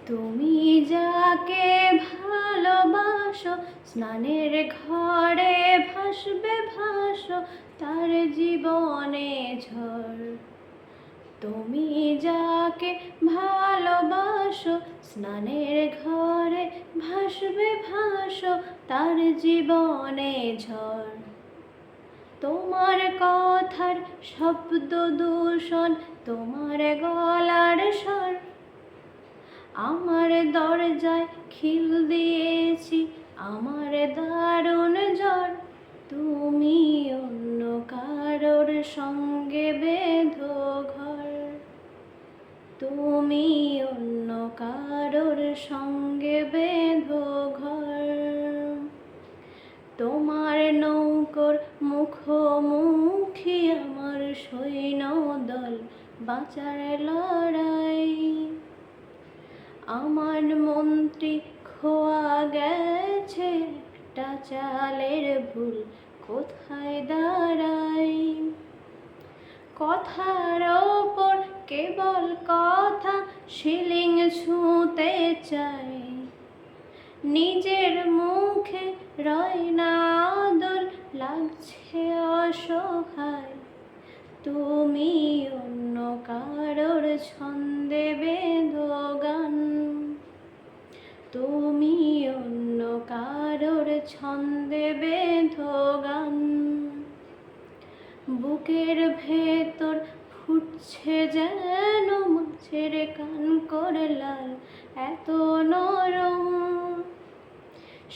তুমি যাকে ভালোবাসো, স্নানের ঘরে ভাসবে ভাসো, তার জীবনে ঝড়। তুমি যাকে ভালোবাসো, স্নানের ঘরে ভাসবে ভাসো, তার জীবনে ঝড়। তোমার কথার শব্দ দূষণ, তোমার গলার স্বর, আমার দরজায় খিল দিয়েছি, আমার দারুণ জ্বর। তুমি অন্য কারোর সঙ্গে বেঁধো ঘর, তুমি অন্য কারোর সঙ্গে বেঁধো ঘর। তোমার নৌকোর মুখোমুখি আমার সৈন্যদল, বাঁচার লড়াই। আমার মন্ত্রী খোয়া গেছে, একটা চালের ভুল কোথায় দাঁড়াই। কথার ওপর কেবল কথা, শিলিং ছুঁতে চাই, নিজের মুখে রয় না আদল, লাগছে অসহায়। তুমি অন্য কারোর ছন্দে বেঁধো গান, তুমি অন্য কারোর ছন্দে বেঁধো গান। বুকের ভেতর ফুটছে যেন মাছের কান করে লাল, এত নরম।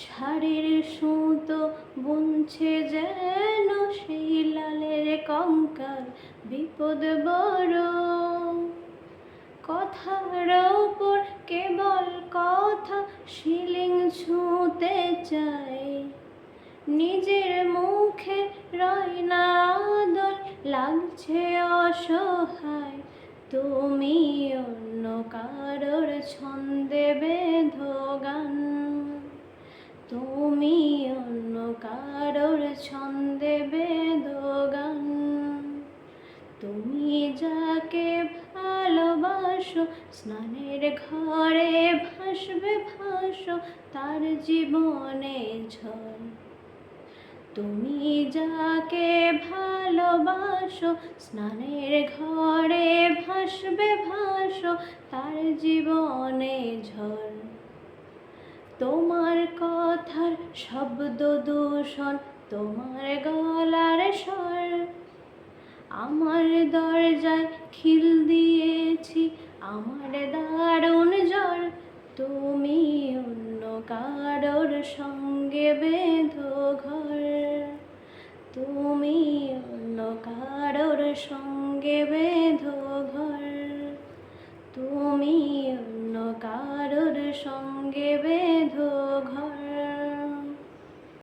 শাড়ির সুতো বুনছে যেন সেই লালের কঙ্কাল, বিপদ বড়। কথার ওপর কেবল কথা, শিলিং ছুঁতে চাই, নিজের মুখে রয় না আদল, লাগছে অসহায়। তুমি অন্য কারোর ছন্দে বেঁধো গান, তুমি অন্য কারোর ছন্দে বেঁধো গান। তুমি যাকে ভালোবাসো, স্নানের ঘরে ভাসবে ভাসো, তার জীবনে ঝড়। তুমি যাকে ভালোবাসো, স্নানের ঘরে ভাসবে ভাসো, তার জীবনে ঝড়। তোমার কথার শব্দ দূষণ, তোমার গলার স্বর, আমার দরজায় খিল দিয়েছি, আমার দারুণ জ্বর। তুমি অন্য কারোর সঙ্গে বেঁধো ঘর, তুমি অন্য কারোর সঙ্গে বেঁধো ঘর, তুমি অন্য কারোর সঙ্গে